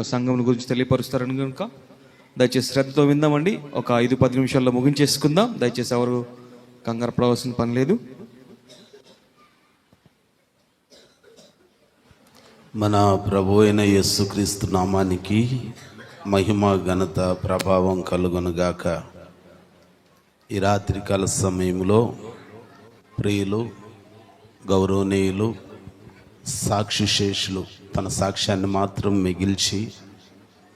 సంఘం గురించి తెలియపరుస్తారని కనుక దయచేసి శ్రద్ధతో విందామండి. ఒక 5-10 నిమిషాల్లో ముగించేసుకుందాం. దయచేసి ఎవరు కంగారు పడవలసిన పని లేదు. మన ప్రభు అయిన యేసుక్రీస్తు నామానికి మహిమ ఘనత ప్రభావం కలుగునుగాక. ఈ రాత్రికాల సమయంలో ప్రియులు, గౌరవనీయులు, సాక్షిశేషులు తన సాక్ష్యాన్ని మాత్రం మిగిల్చి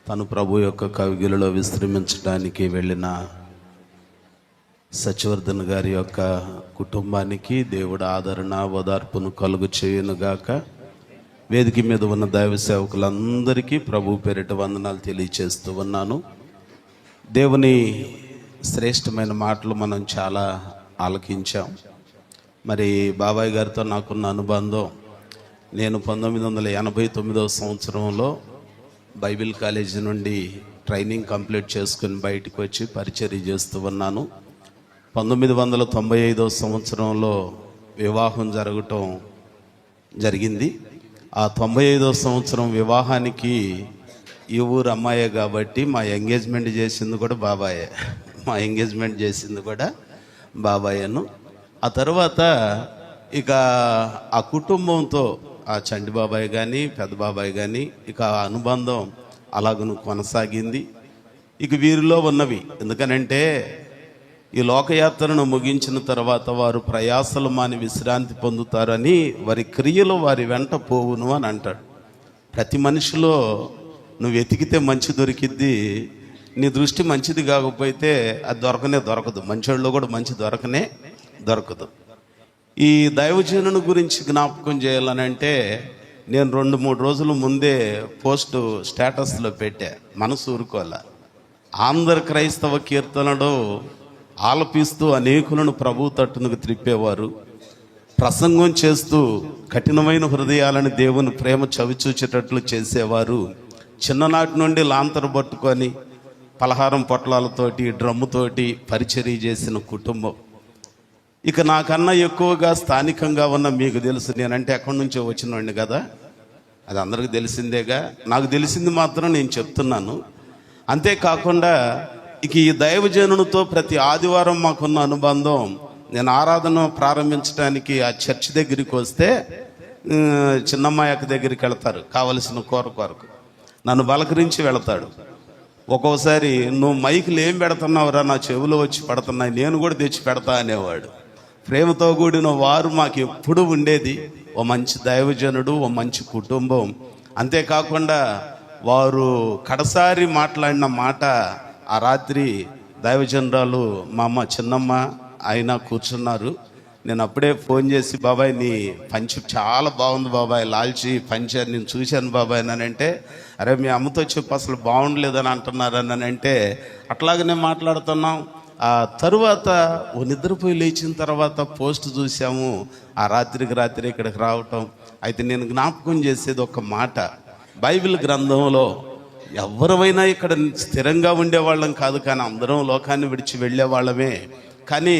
తను ప్రభు యొక్క కవిగిలలో విశ్రమించడానికి వెళ్ళిన సత్యవర్ధన్ గారి యొక్క కుటుంబానికి దేవుడు ఆదరణ ఓదార్పును కలుగు చేయునుగాక. వేదిక మీద ఉన్న దైవ సేవకులందరికీ ప్రభు పేరిట వందనాలు తెలియచేస్తూ ఉన్నాను. దేవుని శ్రేష్టమైన మాటలు మనం చాలా ఆలకించాం. మరి బాబాయ్ గారితో నాకున్న అనుబంధం, నేను 1989వ సంవత్సరంలో బైబిల్ కాలేజీ నుండి ట్రైనింగ్ కంప్లీట్ చేసుకుని బయటకు వచ్చి పరిచర్య చేస్తూ ఉన్నాను. 1995వ సంవత్సరంలో వివాహం జరగటం జరిగింది. ఆ 95వ సంవత్సరం వివాహానికి ఈ ఊరు అమ్మాయే కాబట్టి మా ఎంగేజ్మెంట్ చేసింది కూడా బాబాయే. బాబాయేను. ఆ తర్వాత ఇక ఆ కుటుంబంతో ఆ చండి బాబాయ్ కానీ పెద్ద బాబాయ్ కానీ ఇక ఆ అనుబంధం అలాగను కొనసాగింది. ఇక వీరిలో ఉన్నవి ఎందుకనంటే ఈ లోకయాత్రను ముగించిన తర్వాత వారు ప్రయాసలు మాని విశ్రాంతి పొందుతారని వారి క్రియలు వారి వెంట పోవును అని అంటాడు. ప్రతి మనిషిలో నువ్వు వెతికితే మంచి దొరికిద్ది, నీ దృష్టి మంచిది కాకపోతే అది దొరకదు. మంచోళ్ళలో కూడా మంచి దొరకదు. ఈ దైవజనుని గురించి జ్ఞాపకం చేయాలనంటే నేను 2-3 రోజుల ముందే పోస్టు స్టేటస్లో పెట్టా. మనసు ఊరుకోలే. ఆంధ్ర క్రైస్తవ కీర్తనలు ఆలపిస్తూ అనేకులను ప్రభు తట్టునకు త్రిప్పేవారు. ప్రసంగం చేస్తూ కఠినమైన హృదయాలను దేవుని ప్రేమ చవిచూచేటట్లు చేసేవారు. చిన్ననాటి నుండి లాంతరు పట్టుకొని పలహారం పొట్లాలతోటి డ్రమ్ముతోటి పరిచర్య చేసిన కుటుంబం. ఇక నాకన్నా ఎక్కువగా స్థానికంగా ఉన్న మీకు తెలుసు, నేనంటే ఎక్కడి నుంచో వచ్చినవాడిని కదా, అది అందరికీ తెలిసిందేగా. నాకు తెలిసింది మాత్రం నేను చెప్తున్నాను. అంతేకాకుండా ఇక ఈ దైవజనునితో ప్రతి ఆదివారం మాకున్న అనుబంధం, నేను ఆరాధన ప్రారంభించడానికి ఆ చర్చ్ దగ్గరికి వస్తే చిన్నమ్మాయి దగ్గరికి వెళతారు కావలసిన కొరకు, నన్ను బలకరించి వెళతాడు. ఒక్కోసారి నువ్వు మైకులు ఏం పెడుతున్నావురా, నా చెవులు వచ్చి పడుతున్నాయి, నేను కూడా తెచ్చి పెడతా అనేవాడు. ప్రేమతో కూడిన వారు మాకు ఎప్పుడు ఉండేది. ఓ మంచి దైవజనుడు, ఓ మంచి కుటుంబం. అంతేకాకుండా వారు కడసారి మాట్లాడిన మాట, ఆ రాత్రి దైవజనరాలు మా అమ్మ చిన్నమ్మ ఆయన కూర్చున్నారు. నేను అప్పుడే ఫోన్ చేసి, బాబాయ్ నీ పంచి చాలా బాగుంది బాబాయ్, లాల్చి పంచి నేను చూశాను బాబాయ్ అంటే, అరే మీ అమ్మతో చెప్పు అసలు బాగుండలేదని అంటున్నారని అంటే, అట్లాగనే మాట్లాడుతున్నాం. ఆ తరువాత నిద్రపోయి లేచిన తర్వాత పోస్ట్ చూసాము. ఆ రాత్రి ఇక్కడికి రావటం. అయితే నేను జ్ఞాపకం చేసేది ఒక మాట, బైబిల్ గ్రంథంలో ఎవరైనా ఇక్కడ స్థిరంగా ఉండేవాళ్ళం కాదు, కానీ అందరం లోకాన్ని విడిచి వెళ్ళేవాళ్ళమే. కానీ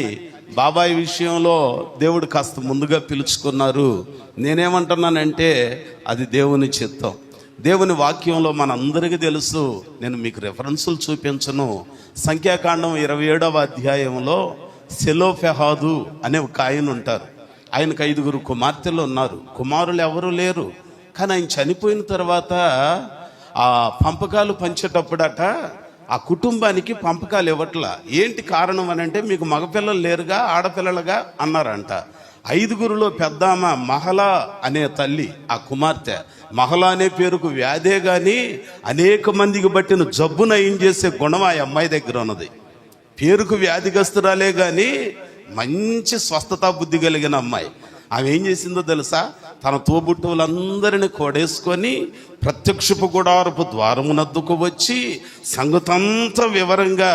బాబాయ్ విషయంలో దేవుడు కాస్త ముందుగా పిలుచుకున్నారు. నేనేమంటున్నానంటే అది దేవుని చిత్తం. దేవుని వాక్యంలో మనందరికీ తెలుసు, నేను మీకు రెఫరెన్సులు చూపించను. సంఖ్యాకాండం 27వ అధ్యాయంలో సెలోఫెహాదు అనే ఒక ఆయన ఉంటారు. ఆయనకు 5 కుమార్తెలు ఉన్నారు, కుమారులు ఎవరు లేరు. కానీ ఆయన చనిపోయిన తర్వాత ఆ పంపకాలు పంచేటప్పుడట ఆ కుటుంబానికి పంపకాలు ఇవ్వట్లా. ఏంటి కారణం అని అంటే, మీకు మగపిల్లలు లేరుగా, ఆడపిల్లలుగా అన్నారంట. 5లో పెద్దామ మహలా అనే తల్లి, ఆ కుమార్తె మహలా అనే పేరుకు వ్యాధే గాని అనేక మందికి బట్టిన జబ్బు నయం చేసే గుణం ఆ అమ్మాయి దగ్గర ఉన్నది. పేరుకు వ్యాధిగ్రస్తురాలే కానీ మంచి స్వస్థతా బుద్ధి కలిగిన అమ్మాయి. ఆమె ఏం చేసిందో తెలుసా, తన తోబుట్టువులందరినీ కోడేసుకొని ప్రత్యక్షపు గుడారపు ద్వారమునద్దుకు వచ్చి సంగతంతా వివరంగా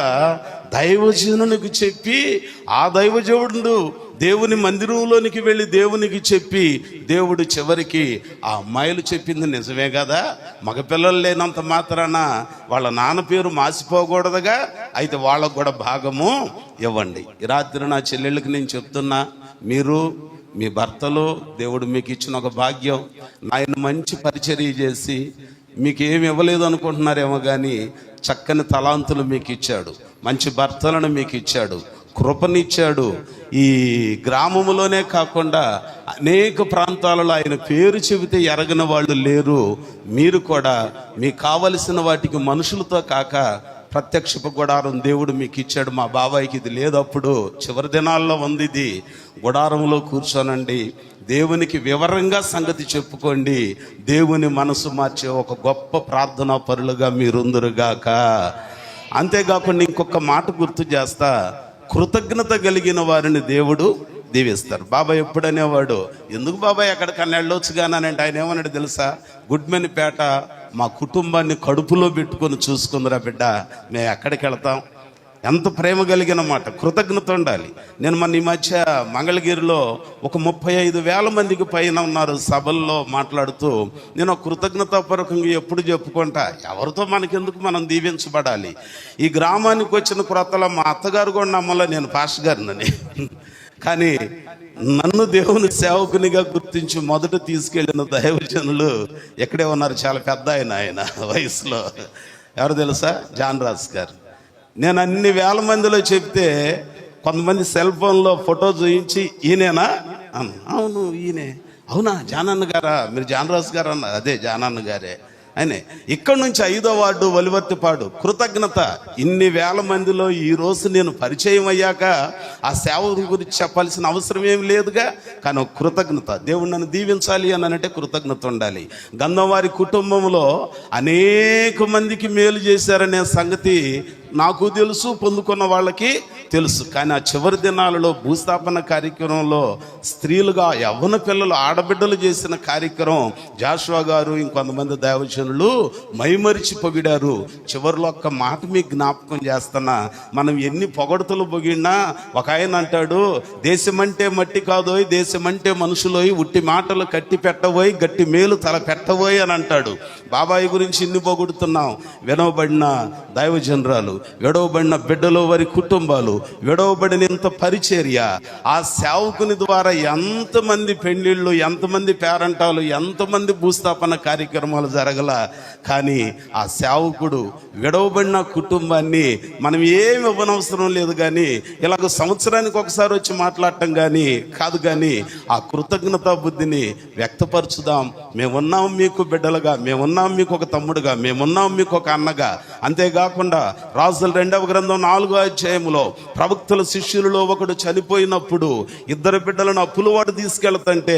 దైవజనునికి చెప్పి, ఆ దైవజనుడు దేవుని మందిరంలోనికి వెళ్ళి దేవునికి చెప్పి, దేవుడు చివరికి ఆ అమ్మాయిలు చెప్పింది నిజమే కదా, మగపిల్లలు లేనంత మాత్రాన వాళ్ళ నాన్న పేరు మాసిపోకూడదుగా, అయితే వాళ్ళకు కూడా భాగము ఇవ్వండి. ఈ రాత్రి నా చెల్లెళ్ళకి నేను చెప్తున్నా, మీరు మీ భర్తలు దేవుడు మీకు ఇచ్చిన ఒక భాగ్యం. ఆయన మంచి పరిచర్య చేసి మీకు ఏమి ఇవ్వలేదు అనుకుంటున్నారేమో కానీ చక్కని తలాంతులు మీకు ఇచ్చాడు, మంచి భర్తలను మీకు ఇచ్చాడు, కృపనిచ్చాడు. ఈ గ్రామంలోనే కాకుండా అనేక ప్రాంతాలలో ఆయన పేరు చెబితే ఎరగని వాళ్ళు లేరు. మీరు కూడా మీకు కావలసిన వాటికి మనుషులతో కాక ప్రత్యక్షపు గుడారం దేవుడు మీకు ఇచ్చాడు. మా బాబాయికి ఇది లేదు, అప్పుడు చివరి దినాల్లో ఉంది ఇది. గుడారంలో కూర్చోనండి, దేవునికి వివరంగా సంగతి చెప్పుకోండి. దేవుని మనసు మార్చే ఒక గొప్ప ప్రార్థనా పరులుగా మీరుందరుగాక. అంతేకాకుండా ఇంకొక మాట గుర్తు చేస్తా, కృతజ్ఞత కలిగిన వారిని దేవుడు దీవిస్తారు. బాబాయ్ ఎప్పుడు అనేవాడు, ఎందుకు బాబాయ్ ఎక్కడికన్నా వెళ్ళొచ్చు కానంటే ఆయన ఏమన్నాడు తెలుసా? గుడ్మెనిపేట మా కుటుంబాన్ని కడుపులో పెట్టుకొని చూసుకుందిరా బిడ్డ, మేము ఎక్కడికి వెళ్తాం. ఎంత ప్రేమ కలిగిన మాట, కృతజ్ఞత ఉండాలి. నేను ఈ మధ్య మంగళగిరిలో ఒక 35,000 మందికి పైన ఉన్నారు సభల్లో మాట్లాడుతూ, నేను కృతజ్ఞతాపూర్వకంగా ఎప్పుడు చెప్పుకుంటా, ఎవరితో మనకెందుకు, మనం దీవించబడాలి. ఈ గ్రామానికి వచ్చిన క్రొత్తలో మా అత్తగారు కూడా నమ్మలో నేను పాస్టర్ గారినని, కానీ నన్ను దేవుని సేవకునిగా గుర్తించి మొదట తీసుకెళ్ళిన దైవజనులు ఎక్కడే ఉన్నారు, చాలా పెద్ద ఆయన వయసులో. ఎవరు తెలుసా? జాన్ రాజ్ గారు. నేను అన్ని వేల మందిలో చెప్తే కొంతమంది సెల్ ఫోన్లో ఫోటో చూయించి ఈయనేనా అన్న, అవును ఈయనే. అవునా జానన్న గారా, మీరు జాన్ రాజ్ గారు అన్న, అదే జానన్న గారే. ఆయనే. ఇక్కడ నుంచి 5వ వార్డు వలివర్తిపాడు. కృతజ్ఞత. ఇన్ని వేల మందిలో ఈ రోజు నేను పరిచయం అయ్యాక ఆ సేవ గురించి చెప్పాల్సిన అవసరం ఏమి లేదుగా, కానీ ఒక కృతజ్ఞత. దేవుడు నన్ను దీవించాలి అని అంటే కృతజ్ఞత ఉండాలి. గంధంవారి కుటుంబంలో అనేక మందికి మేలు చేశారనే సంగతి నాకు తెలుసు, పొందుకున్న వాళ్ళకి తెలుసు. కానీ ఆ చివరి దినాలలో భూస్థాపన కార్యక్రమంలో స్త్రీలుగా యవ్వన పిల్లలు ఆడబిడ్డలు చేసిన కార్యక్రమం జాషువా గారు ఇంకొంతమంది దైవజనులు మైమరిచి పొగిడారు. చివరిలో ఒక్క మాట మీకు జ్ఞాపకం చేస్తున్నా, మనం ఎన్ని పొగడతలు పొగిడినా ఒక ఆయన అంటాడు, దేశమంటే మట్టి కాదోయ్, దేశమంటే మనుషులోయ్, ఉట్టి మాటలు కట్టి పెట్టబోయి గట్టి మేలు తల పెట్టబోయి అని అంటాడు. బాబాయి గురించి ఇన్ని పొగుడుతున్నాం. వినవబడిన దైవజనరాలు, విడవబడిన బిడ్డలు, వారి కుటుంబాలు, విడవబడిన ఇంత పరిచర్య, ఆ సేవకుని ద్వారా ఎంతమంది పెళ్లిళ్ళు, ఎంతమంది పేరంటాలు, ఎంతమంది భూస్థాపన కార్యక్రమాలు జరగల. కానీ ఆ సేవకుడు విడవబడిన కుటుంబాన్ని మనం ఏమి ఇవ్వనవసరం లేదు, కానీ ఇలాగ సంవత్సరానికి ఒకసారి వచ్చి మాట్లాడటం కానీ కాదు, కానీ ఆ కృతజ్ఞతా బుద్ధిని వ్యక్తపరచుదాం. మేమున్నాం మీకు బిడ్డలుగా, మేమున్నాం మీకు ఒక తమ్ముడుగా, మేమున్నాం మీకు ఒక అన్నగా. అంతేకాకుండా రాజుల 2వ గ్రంథం 4వ అధ్యాయంలో ప్రవక్తల శిష్యులలో ఒకడు చనిపోయినప్పుడు 2 బిడ్డలను అప్పులవాడు తీసుకెళ్తుంటే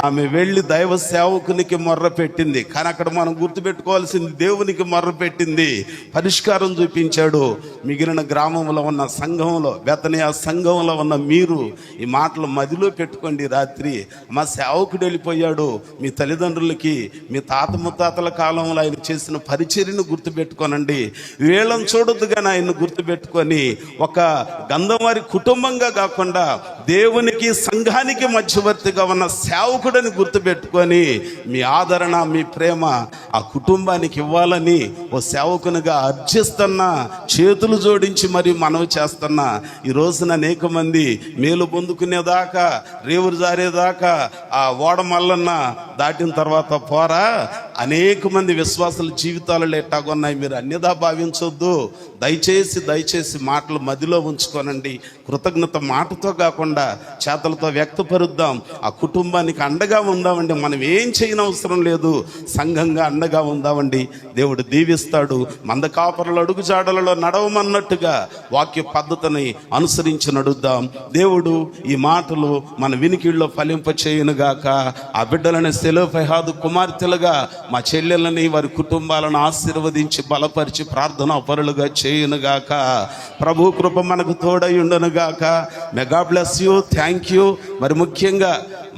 ఆమె వెళ్ళి దైవ సేవకునికి మొర్ర పెట్టింది. కానీ అక్కడ మనం గుర్తుపెట్టుకోవాల్సింది, దేవునికి మొర్ర పెట్టింది, పరిష్కారం చూపించాడు. మిగిలిన గ్రామంలో ఉన్న సంఘంలో, బెతనియా సంఘంలో ఉన్న మీరు ఈ మాటలు మదిలో పెట్టుకోండి. రాత్రి మా సేవకుడు వెళ్ళిపోయాడు, మీ తల్లిదండ్రులకి, మీ తాత ముత్తాతల కాలంలో ఆయన చేసిన పరిచర్యను గుర్తుపెట్టుకోనండి. వీళ్ళని చూడొద్దు కానీ ఆయన్ని గుర్తుపెట్టుకొని ఒక గంధంవారి కుటుంబంగా కాకుండా దేవునికి సంఘానికి మధ్యవర్తిగా ఉన్న సేవకుడని గుర్తుపెట్టుకొని మీ ఆదరణ, మీ ప్రేమ ఆ కుటుంబానికి ఇవ్వాలని ఓ సేవకునిగా అర్జిస్తున్నా, చేతులు జోడించి మరి మనవి చేస్తున్నా. ఈ రోజున అనేక మంది మేలు పొందుకునేదాకా, రేవురు జారేదాకా ఆ ఓడ మల్లన్న దాటిన తర్వాత పోరా, అనేక మంది విశ్వాసుల జీవితాలలో ఎట్టాగొన్నాయి. మీరు అన్యదా భావించొద్దు. దయచేసి మాటలు మదిలో ఉంచుకోనండి. కృతజ్ఞత మాటతో కాకుండా చేతలతో వ్యక్తపరుద్దాం. ఆ కుటుంబానికి అండగా ఉందామండి. మనం ఏం చేయనవసరం లేదు, సంఘంగా అండగా ఉందామండి. దేవుడు దీవిస్తాడు. మందకాపరుల అడుగు జాడలలో నడవమన్నట్టుగా వాక్య పద్ధతిని అనుసరించి నడుద్దాం. దేవుడు ఈ మాటలు మన వినికిడిలో ఫలింప చేయునుగాక. ఆ బిడ్డలని సెలోఫెహాదు కుమార్తెలుగా, మా చెల్లెలని, వారి కుటుంబాలను ఆశీర్వదించి బలపరిచి ప్రార్థనా పరులుగా చేయునుగాక. ప్రభు కృప మనకు తోడై ఉండునుగాక. May God bless you. Thank you. మరి ముఖ్యంగా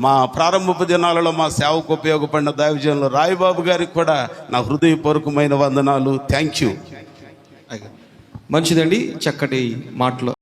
మా ప్రారంభపు దినాలలో మా సేవకు ఉపయోగపడిన దైవజనులు రాయబాబు గారికి కూడా నా హృదయపూర్వకమైన వందనాలు. Thank you. మంచిదండి, చక్కటి మాటలు.